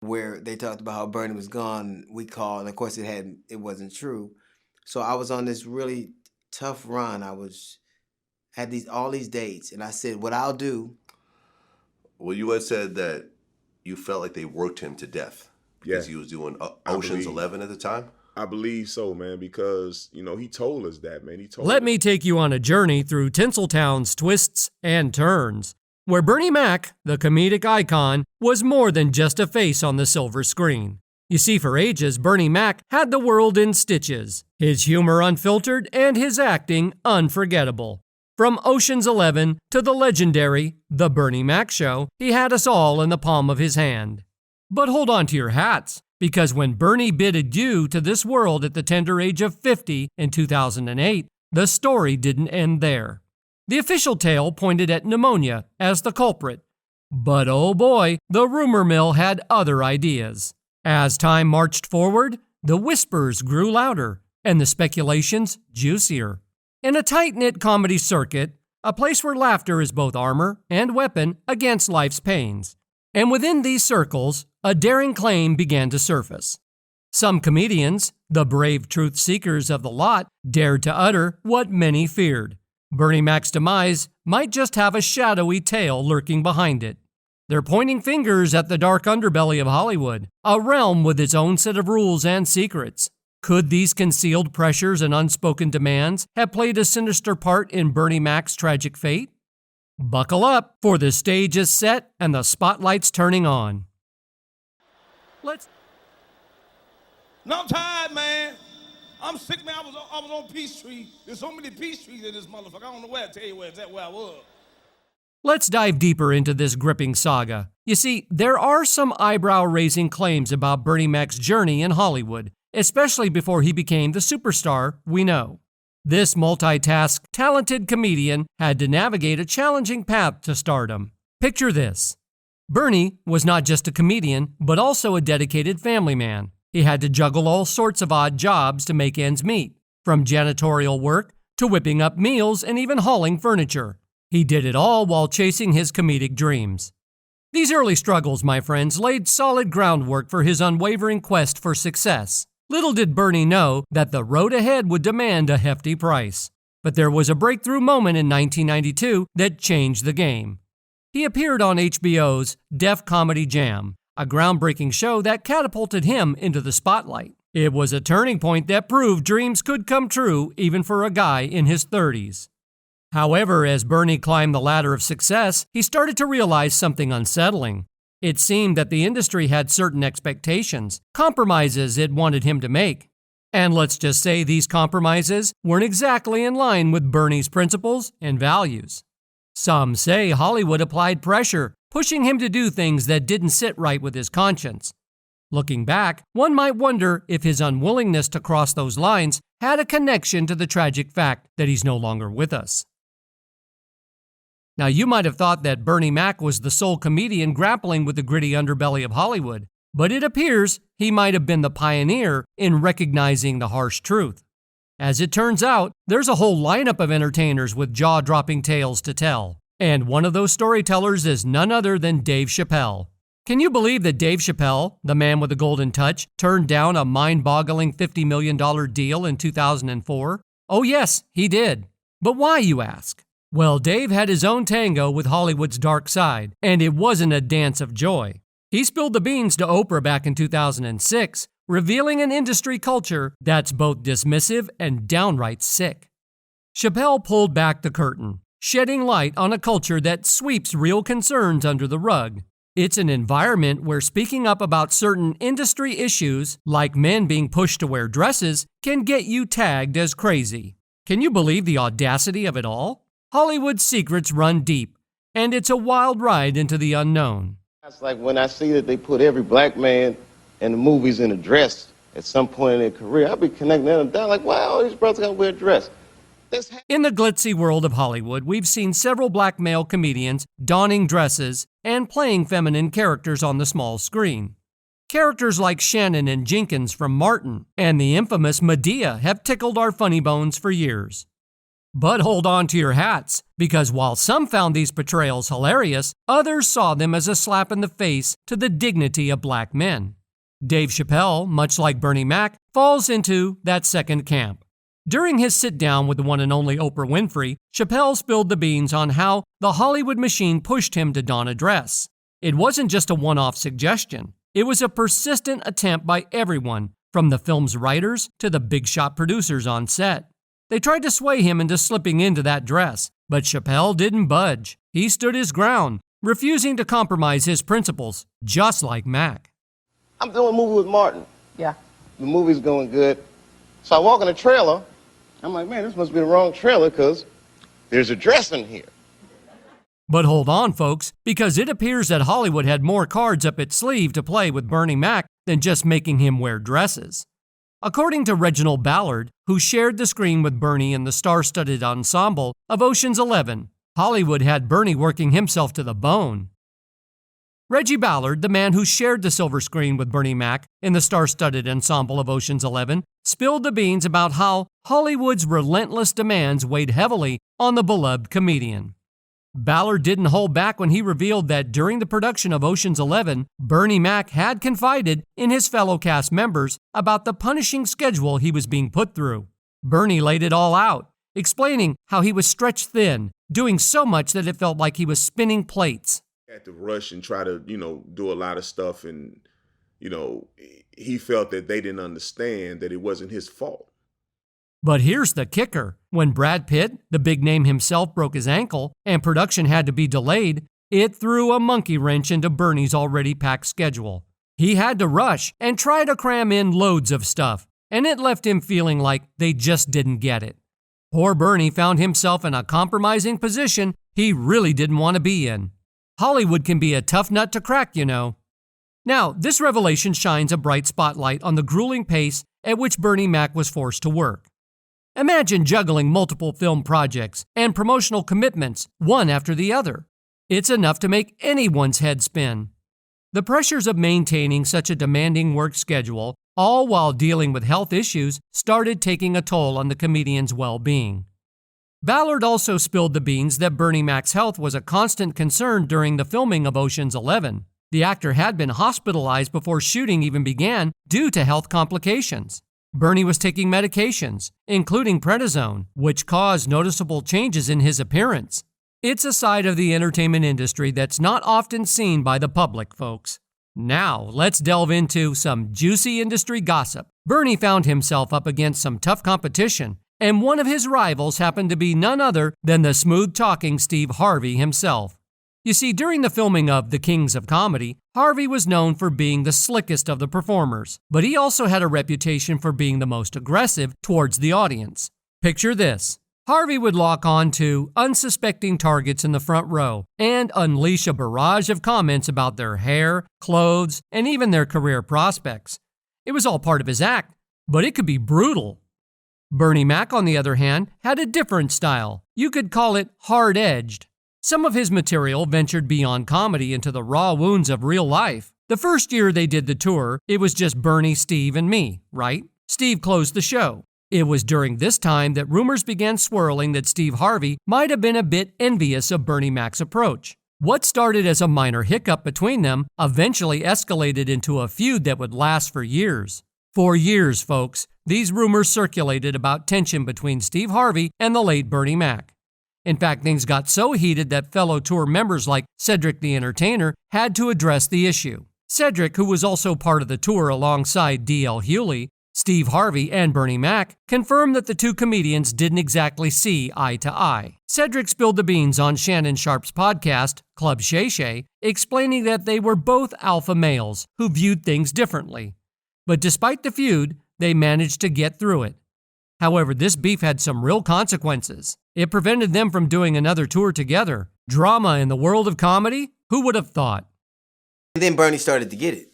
where they talked about how Bernie was gone. We called, and of course it wasn't true. So I was on this really tough run. Had these all these dates, and I said, what I'll do. Well, you had said that you felt like they worked him to death because he was doing Ocean's 11 at the time. I believe so, man, because, he told us that, man. Let me take you on a journey through Tinseltown's twists and turns, where Bernie Mac, the comedic icon, was more than just a face on the silver screen. You see, for ages, Bernie Mac had the world in stitches, his humor unfiltered and his acting unforgettable. From Ocean's 11 to the legendary The Bernie Mac Show, he had us all in the palm of his hand. But hold on to your hats, because when Bernie bid adieu to this world at the tender age of 50 in 2008, the story didn't end there. The official tale pointed at pneumonia as the culprit. But oh boy, the rumor mill had other ideas. As time marched forward, the whispers grew louder and the speculations juicier. In a tight-knit comedy circuit, a place where laughter is both armor and weapon against life's pains. And within these circles, a daring claim began to surface. Some comedians, the brave truth seekers of the lot, dared to utter what many feared. Bernie Mac's demise might just have a shadowy tale lurking behind it. They're pointing fingers at the dark underbelly of Hollywood, a realm with its own set of rules and secrets. Could these concealed pressures and unspoken demands have played a sinister part in Bernie Mac's tragic fate? Buckle up, for the stage is set and the spotlight's turning on. No, I'm tired, man. I'm sick, man. I was on Peachtree. There's so many Peachtrees in this motherfucker. I don't know where to tell you where I was. Let's dive deeper into this gripping saga. You see, there are some eyebrow-raising claims about Bernie Mac's journey in Hollywood, especially before he became the superstar we know. This multitask, talented comedian had to navigate a challenging path to stardom. Picture this. Bernie was not just a comedian, but also a dedicated family man. He had to juggle all sorts of odd jobs to make ends meet, from janitorial work to whipping up meals and even hauling furniture. He did it all while chasing his comedic dreams. These early struggles, my friends, laid solid groundwork for his unwavering quest for success. Little did Bernie know that the road ahead would demand a hefty price. But there was a breakthrough moment in 1992 that changed the game. He appeared on HBO's Def Comedy Jam, a groundbreaking show that catapulted him into the spotlight. It was a turning point that proved dreams could come true even for a guy in his 30s. However, as Bernie climbed the ladder of success, he started to realize something unsettling. It seemed that the industry had certain expectations, compromises it wanted him to make. And let's just say these compromises weren't exactly in line with Bernie's principles and values. Some say Hollywood applied pressure, pushing him to do things that didn't sit right with his conscience. Looking back, one might wonder if his unwillingness to cross those lines had a connection to the tragic fact that he's no longer with us. Now, you might have thought that Bernie Mac was the sole comedian grappling with the gritty underbelly of Hollywood, but it appears he might have been the pioneer in recognizing the harsh truth. As it turns out, there's a whole lineup of entertainers with jaw-dropping tales to tell, and one of those storytellers is none other than Dave Chappelle. Can you believe that Dave Chappelle, the man with the golden touch, turned down a mind-boggling $50 million deal in 2004? Oh yes, he did. But why, you ask? Well, Dave had his own tango with Hollywood's dark side, and it wasn't a dance of joy. He spilled the beans to Oprah back in 2006, revealing an industry culture that's both dismissive and downright sick. Chappelle pulled back the curtain, shedding light on a culture that sweeps real concerns under the rug. It's an environment where speaking up about certain industry issues, like men being pushed to wear dresses, can get you tagged as crazy. Can you believe the audacity of it all? Hollywood's secrets run deep, and it's a wild ride into the unknown. It's like when I see that they put every black man in the movies in a dress at some point in their career, I'll be connecting them down like, wow, these brothers gotta wear a dress. In the glitzy world of Hollywood, we've seen several black male comedians donning dresses and playing feminine characters on the small screen. Characters like Shannon and Jenkins from Martin and the infamous Medea have tickled our funny bones for years. But hold on to your hats, because while some found these portrayals hilarious, others saw them as a slap in the face to the dignity of black men. Dave Chappelle, much like Bernie Mac, falls into that second camp. During his sit-down with the one and only Oprah Winfrey, Chappelle spilled the beans on how the Hollywood machine pushed him to don a dress. It wasn't just a one-off suggestion. It was a persistent attempt by everyone, from the film's writers to the big-shot producers on set. They tried to sway him into slipping into that dress, but Chappelle didn't budge. He stood his ground, refusing to compromise his principles, just like Mac. I'm doing a movie with Martin. Yeah. The movie's going good. So I walk in the trailer. I'm like, man, this must be the wrong trailer because there's a dress in here. But hold on, folks, because it appears that Hollywood had more cards up its sleeve to play with Bernie Mac than just making him wear dresses. According to Reginald Ballard, who shared the screen with Bernie in the star-studded ensemble of Ocean's 11, Hollywood had Bernie working himself to the bone. Reggie Ballard, the man who shared the silver screen with Bernie Mac in the star-studded ensemble of Ocean's 11, spilled the beans about how Hollywood's relentless demands weighed heavily on the beloved comedian. Ballard didn't hold back when he revealed that during the production of Ocean's 11, Bernie Mac had confided in his fellow cast members about the punishing schedule he was being put through. Bernie laid it all out, explaining how he was stretched thin, doing so much that it felt like he was spinning plates. He had to rush and try to, do a lot of stuff, and, he felt that they didn't understand that it wasn't his fault. But here's the kicker. When Brad Pitt, the big name himself, broke his ankle and production had to be delayed, it threw a monkey wrench into Bernie's already packed schedule. He had to rush and try to cram in loads of stuff, and it left him feeling like they just didn't get it. Poor Bernie found himself in a compromising position he really didn't want to be in. Hollywood can be a tough nut to crack, you know. Now, this revelation shines a bright spotlight on the grueling pace at which Bernie Mac was forced to work. Imagine juggling multiple film projects and promotional commitments, one after the other. It's enough to make anyone's head spin. The pressures of maintaining such a demanding work schedule, all while dealing with health issues, started taking a toll on the comedian's well-being. Ballard also spilled the beans that Bernie Mac's health was a constant concern during the filming of Ocean's 11. The actor had been hospitalized before shooting even began due to health complications. Bernie was taking medications, including prednisone, which caused noticeable changes in his appearance. It's a side of the entertainment industry that's not often seen by the public, folks. Now, let's delve into some juicy industry gossip. Bernie found himself up against some tough competition, and one of his rivals happened to be none other than the smooth-talking Steve Harvey himself. You see, during the filming of The Kings of Comedy, Harvey was known for being the slickest of the performers, but he also had a reputation for being the most aggressive towards the audience. Picture this. Harvey would lock on to unsuspecting targets in the front row and unleash a barrage of comments about their hair, clothes, and even their career prospects. It was all part of his act, but it could be brutal. Bernie Mac, on the other hand, had a different style. You could call it hard-edged. Some of his material ventured beyond comedy into the raw wounds of real life. The first year they did the tour, it was just Bernie, Steve, and me, right? Steve closed the show. It was during this time that rumors began swirling that Steve Harvey might have been a bit envious of Bernie Mac's approach. What started as a minor hiccup between them eventually escalated into a feud that would last for years. For years, folks, these rumors circulated about tension between Steve Harvey and the late Bernie Mac. In fact, things got so heated that fellow tour members like Cedric the Entertainer had to address the issue. Cedric, who was also part of the tour alongside D.L. Hewley, Steve Harvey, and Bernie Mac, confirmed that the two comedians didn't exactly see eye to eye. Cedric spilled the beans on Shannon Sharp's podcast, Club Shay Shay, explaining that they were both alpha males who viewed things differently. But despite the feud, they managed to get through it. However, this beef had some real consequences. It prevented them from doing another tour together. Drama in the world of comedy? Who would have thought? And then Bernie started to get it.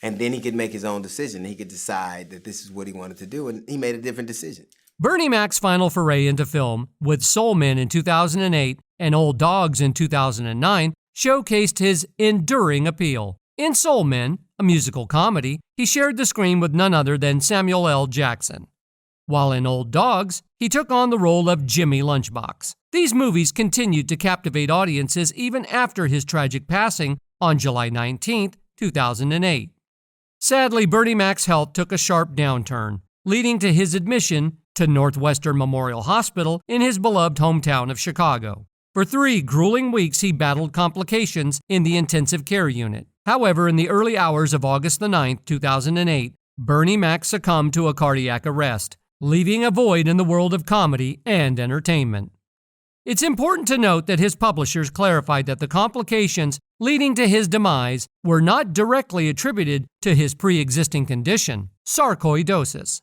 And then he could make his own decision. He could decide that this is what he wanted to do, and he made a different decision. Bernie Mac's final foray into film, with Soul Men in 2008 and Old Dogs in 2009, showcased his enduring appeal. In Soul Men, a musical comedy, he shared the screen with none other than Samuel L. Jackson. While in Old Dogs, he took on the role of Jimmy Lunchbox. These movies continued to captivate audiences even after his tragic passing on July 19, 2008. Sadly, Bernie Mac's health took a sharp downturn, leading to his admission to Northwestern Memorial Hospital in his beloved hometown of Chicago. For 3 grueling weeks, he battled complications in the intensive care unit. However, in the early hours of August 9, 2008, Bernie Mac succumbed to a cardiac arrest, leaving a void in the world of comedy and entertainment. It's important to note that his publishers clarified that the complications leading to his demise were not directly attributed to his pre-existing condition, sarcoidosis.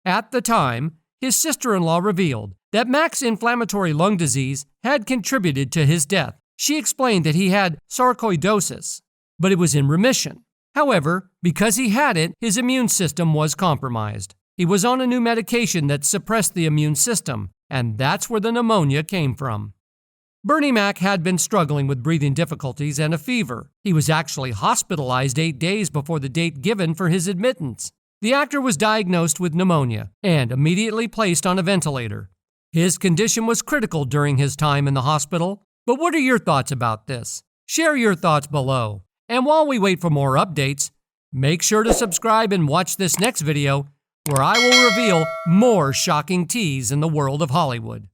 At the time, his sister-in-law revealed that Mac's inflammatory lung disease had contributed to his death. She explained that he had sarcoidosis, but it was in remission. However, because he had it, his immune system was compromised. He was on a new medication that suppressed the immune system, and that's where the pneumonia came from. Bernie Mac had been struggling with breathing difficulties and a fever. He was actually hospitalized 8 days before the date given for his admittance. The actor was diagnosed with pneumonia and immediately placed on a ventilator. His condition was critical during his time in the hospital. But what are your thoughts about this? Share your thoughts below. And while we wait for more updates, make sure to subscribe and watch this next video where I will reveal more shocking teas in the world of Hollywood.